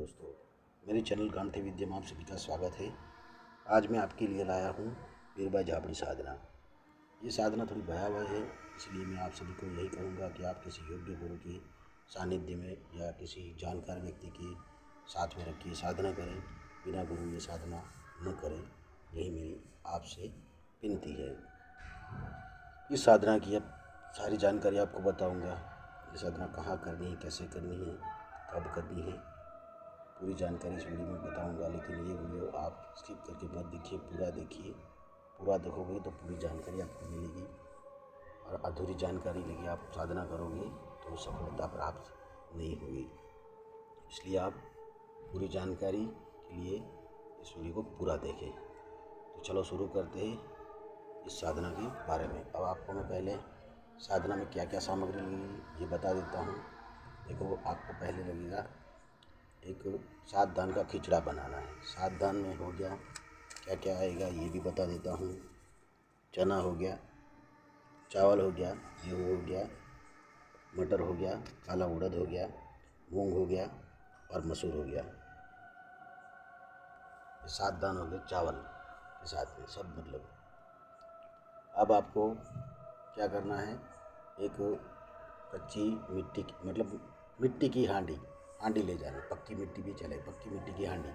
दोस्तों, मेरे चैनल कांति विद्या में आप सभी का स्वागत है। आज मैं आपके लिए लाया हूँ वीरबाई झाबड़ी साधना। ये साधना थोड़ी भयावह है, इसलिए मैं आप सभी को यही कहूँगा कि आप किसी योग्य गुरु के सानिध्य में या किसी जानकार व्यक्ति के साथ में रखिए साधना करें। बिना गुरु ये साधना न करें, यही मेरी आपसे विनती है। इस साधना की अब सारी जानकारी आपको बताऊँगा। ये साधना कहाँ करनी है, कैसे करनी है, कब करनी है, पूरी जानकारी इस वीडियो में बताऊंगा। लेकिन ये वीडियो आप स्किप करके मत देखिए, पूरा देखिए। पूरा देखोगे तो पूरी जानकारी आपको मिलेगी, और अधूरी जानकारी लेके आप साधना करोगे तो सफलता प्राप्त नहीं होगी। इसलिए आप पूरी जानकारी के लिए इस वीडियो को पूरा देखें। तो चलो शुरू करते हैं इस साधना के बारे में। अब आपको मैं पहले साधना में क्या क्या सामग्री लगेगी ये बता देता हूँ। देखो, आपको पहले लगेगा एक 7 दान का खिचड़ा बनाना है। 7 दान में हो गया, क्या क्या आएगा ये भी बता देता हूँ। चना हो गया, चावल हो गया, गेहूँ हो गया, मटर हो गया, काला उड़द हो गया, मूंग हो गया और मसूर हो गया। ये 7 दान हो गए चावल के साथ में सब। मतलब अब आपको क्या करना है, एक कच्ची मिट्टी की मतलब मिट्टी की हांडी ले जाना। पक्की मिट्टी भी चले, पक्की मिट्टी की हांडी,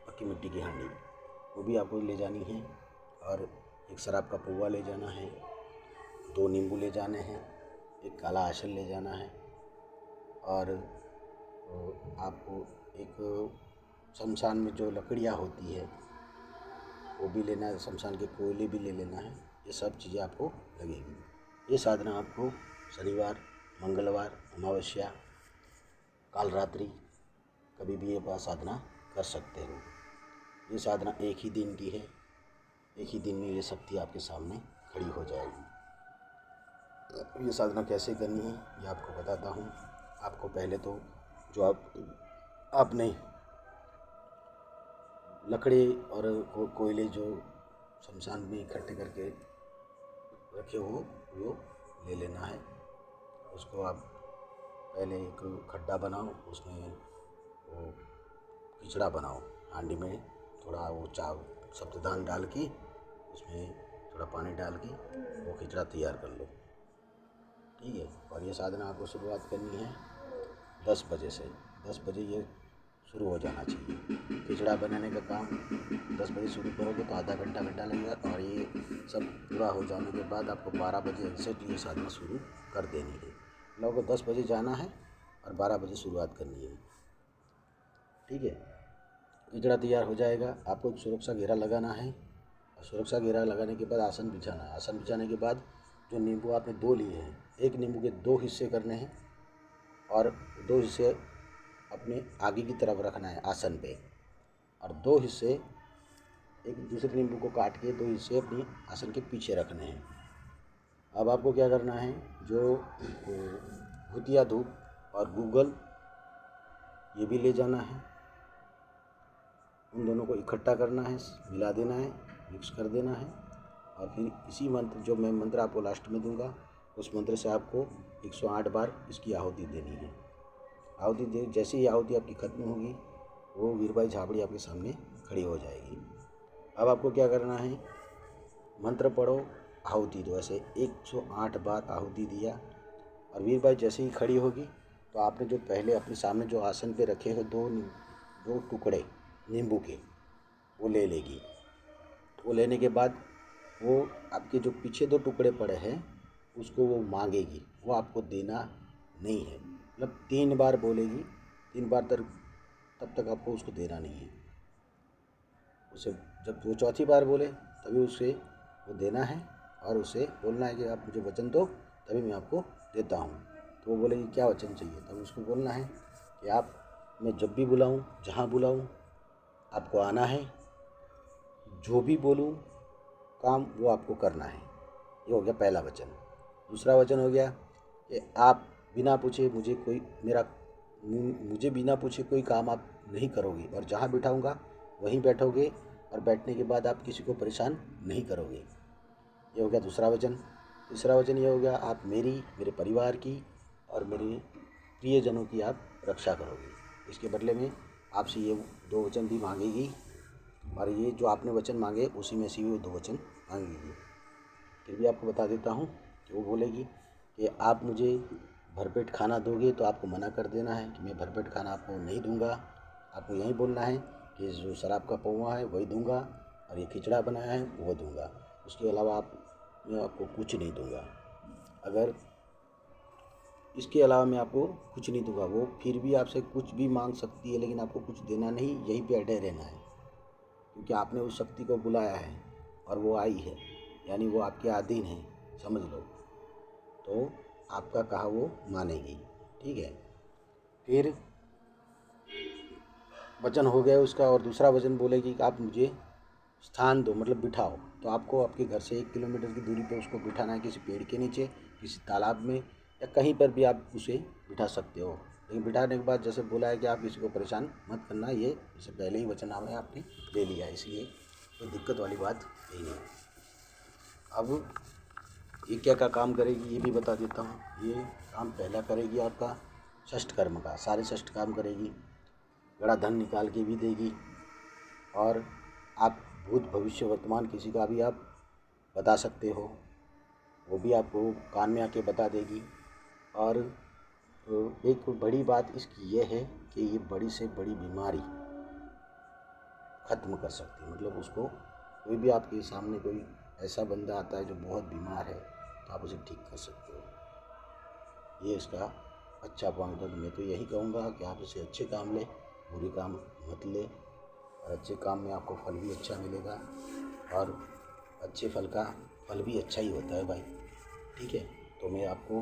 पक्की मिट्टी की हांडी वो भी आपको ले जानी है। और एक शराब का पौवा ले जाना है, 2 नींबू ले जाने हैं, एक काला आसन ले जाना है, और आपको एक शमशान में जो लकड़ियाँ होती है वो भी लेना है, शमशान के कोयले भी ले लेना है। ये सब चीज़ें आपको लगेगी। ये साधना आपको शनिवार, मंगलवार, अमावस्या, काल रात्रि कभी भी ये साधना कर सकते हो। ये साधना एक ही दिन की है, एक ही दिन में ये शक्ति आपके सामने खड़ी हो जाएगी। ये साधना कैसे करनी है ये आपको बताता हूँ। आपको पहले तो जो आपने लकड़ी और कोयले जो शमशान में इकट्ठे करके रखे हो वो ले लेना है। उसको आप पहले एक खड्डा बनाओ, उसमें वो खिचड़ा बनाओ। हांडी में थोड़ा वो सप्तधान डाल के उसमें थोड़ा पानी डाल के वो खिचड़ा तैयार कर लो, ठीक है। और ये साधना आपको शुरुआत करनी है 10 बजे से। 10 बजे ये शुरू हो जाना चाहिए। खिचड़ा बनाने का काम 10 बजे शुरू करोगे तो आधा घंटा लगेगा, और ये सब पूरा हो जाने के बाद आपको 12 बजे एग्जैक्ट ये साधना शुरू कर देनी है। लोगों को 10 बजे जाना है और 12 बजे शुरुआत करनी है, ठीक है। खिचड़ा तैयार हो जाएगा, आपको एक सुरक्षा घेरा लगाना है, और सुरक्षा घेरा लगाने के बाद आसन बिछाना है। आसन बिछाने के बाद जो नींबू आपने 2 लिए हैं, एक नींबू के 2 हिस्से करने हैं, और 2 हिस्से अपने आगे की तरफ रखना है आसन पे, और 2 हिस्से एक दूसरे नींबू को काट के 2 हिस्से अपनी आसन के पीछे रखने हैं। अब आपको क्या करना है, जो भूतिया धूप और गूगल ये भी ले जाना है। उन दोनों को इकट्ठा करना है, मिला देना है, मिक्स कर देना है, और फिर इसी मंत्र, जो मैं मंत्र आपको लास्ट में दूंगा, उस मंत्र से आपको 108 बार इसकी आहुति देनी है। आहुति दे, जैसे ही आहुति आपकी खत्म होगी वो वीरबाई झाबड़ी आपके सामने खड़ी हो जाएगी। अब आपको क्या करना है, मंत्र पढ़ो, आहुति दो। ऐसे 108 बार आहुति दिया, और वीरबाई जैसे ही खड़ी होगी तो आपने जो पहले अपने सामने जो आसन पे रखे हो 2 टुकड़े नींबू के वो ले लेगी। वो लेने के बाद वो आपके जो पीछे 2 टुकड़े पड़े हैं उसको वो मांगेगी। वो आपको देना नहीं है, मतलब 3 बार बोलेगी, 3 बार तब तक आपको उसको देना नहीं है। उसे जब वो चौथी बार बोले तभी उसे वो देना है, और उसे बोलना है कि आप मुझे वचन दो तभी मैं आपको देता हूँ। तो वो बोलेगी क्या वचन चाहिए, तब उसको बोलना है कि आप, मैं जब भी बुलाऊँ, जहाँ बुलाऊँ आपको आना है, जो भी बोलूँ काम वो आपको करना है। ये हो गया पहला वचन। दूसरा वचन हो गया कि आप बिना पूछे मुझे बिना पूछे कोई काम आप नहीं करोगे, और जहाँ बिठाऊंगा वहीं बैठोगे, और बैठने के बाद आप किसी को परेशान नहीं करोगे। ये हो गया दूसरा वचन। तीसरा वचन ये हो गया, आप मेरे परिवार की और मेरे प्रियजनों की आप रक्षा करोगे। इसके बदले में आपसे ये 2 वचन भी मांगेगी और ये जो आपने वचन मांगे उसी में से वो 2 वचन मांगेगी। फिर भी आपको बता देता हूँ कि वो बोलेगी कि आप मुझे भरपेट खाना दोगे तो आपको मना कर देना है कि मैं भरपेट खाना आपको नहीं दूंगा। आपको यही बोलना है कि जो शराब का पौवा है वही दूंगा और ये खिचड़ा बनाया है वो दूंगा, उसके अलावा मैं आपको कुछ नहीं दूंगा। अगर इसके अलावा मैं आपको कुछ नहीं दूंगा, वो फिर भी आपसे कुछ भी मांग सकती है लेकिन आपको कुछ देना नहीं, यहीं पे अड़े रहना है, क्योंकि आपने उस शक्ति को बुलाया है और वो आई है, यानी वो आपके अधीन है, समझ लो। तो आपका कहा वो मानेगी, ठीक है। फिर वचन हो गया उसका, और दूसरा वचन बोलेगी कि आप मुझे स्थान दो, मतलब बिठाओ। तो आपको आपके घर से 1 किलोमीटर की दूरी पर उसको बिठाना है, किसी पेड़ के नीचे, किसी तालाब में, या कहीं पर भी आप उसे बिठा सकते हो। लेकिन बिठाने के बाद जैसे बोला है कि आप किसी को परेशान मत करना, ये इससे पहले ही वचननामा आपने ले लिया है, इसलिए कोई दिक्कत वाली बात नहीं है। अब ये क्या क्या काम करेगी ये भी बता देता हूँ। ये काम पहला करेगी आपका षष्ठ कर्म का, सारे षष्ठ काम करेगी, बड़ा धन निकाल के भी देगी, और आप भूत भविष्य वर्तमान किसी का भी आप बता सकते हो, वो भी आपको कान में आके बता देगी। और एक बड़ी बात इसकी ये है कि ये बड़ी से बड़ी बीमारी ख़त्म कर सकती है। मतलब उसको कोई भी आपके सामने कोई ऐसा बंदा आता है जो बहुत बीमार है तो आप उसे ठीक कर सकते हो। ये इसका अच्छा पॉइंट है। मैं तो यही कहूँगा कि आप इसे अच्छे काम ले, बुरे काम मत ले, और अच्छे काम में आपको फल भी अच्छा मिलेगा, और अच्छे फल का फल भी अच्छा ही होता है भाई, ठीक है। तो मैं आपको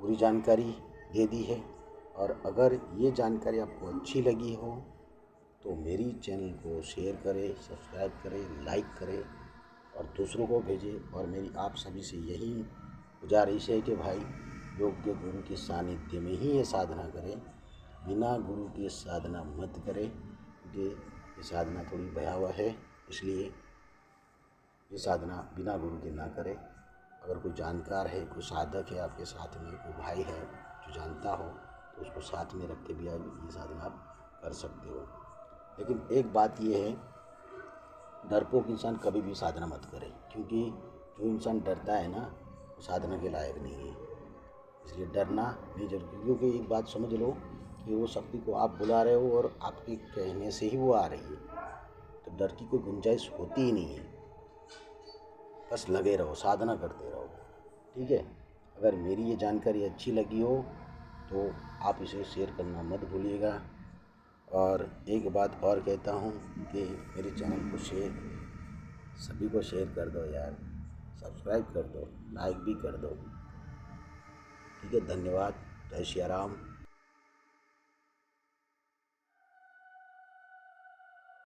पूरी जानकारी दे दी है, और अगर ये जानकारी आपको अच्छी लगी हो तो मेरी चैनल को शेयर करें, सब्सक्राइब करें, लाइक करें और दूसरों को भेजें। और मेरी आप सभी से यही गुजारिश है कि भाई योग्य गुरु के सानिध्य में ही ये साधना करें, बिना गुरु के साधना मत करें, क्योंकि ये साधना थोड़ी भयावह है, इसलिए ये साधना बिना गुरु के ना करें। अगर कोई जानकार है, कोई साधक है आपके साथ में, कोई भाई है जो जानता हो, तो उसको साथ में रख के भी आप ये साधना आप कर सकते हो। लेकिन एक बात ये है, डरपोक इंसान कभी भी साधना मत करे, क्योंकि जो इंसान डरता है ना वो साधना के लायक नहीं है। इसलिए डरना नहीं जरूरी, क्योंकि एक बात समझ लो कि वो शक्ति को आप बुला रहे हो और आपके कहने से ही वो आ रही है, तो डर की कोई गुंजाइश होती ही नहीं है। बस लगे रहो, साधना करते रहो, ठीक है। अगर मेरी ये जानकारी अच्छी लगी हो तो आप इसे शेयर करना मत भूलिएगा। और एक बात और कहता हूँ कि मेरे चैनल को सभी को शेयर कर दो यार, सब्सक्राइब कर दो, लाइक भी कर दो, ठीक है। धन्यवाद। जय श्री राम।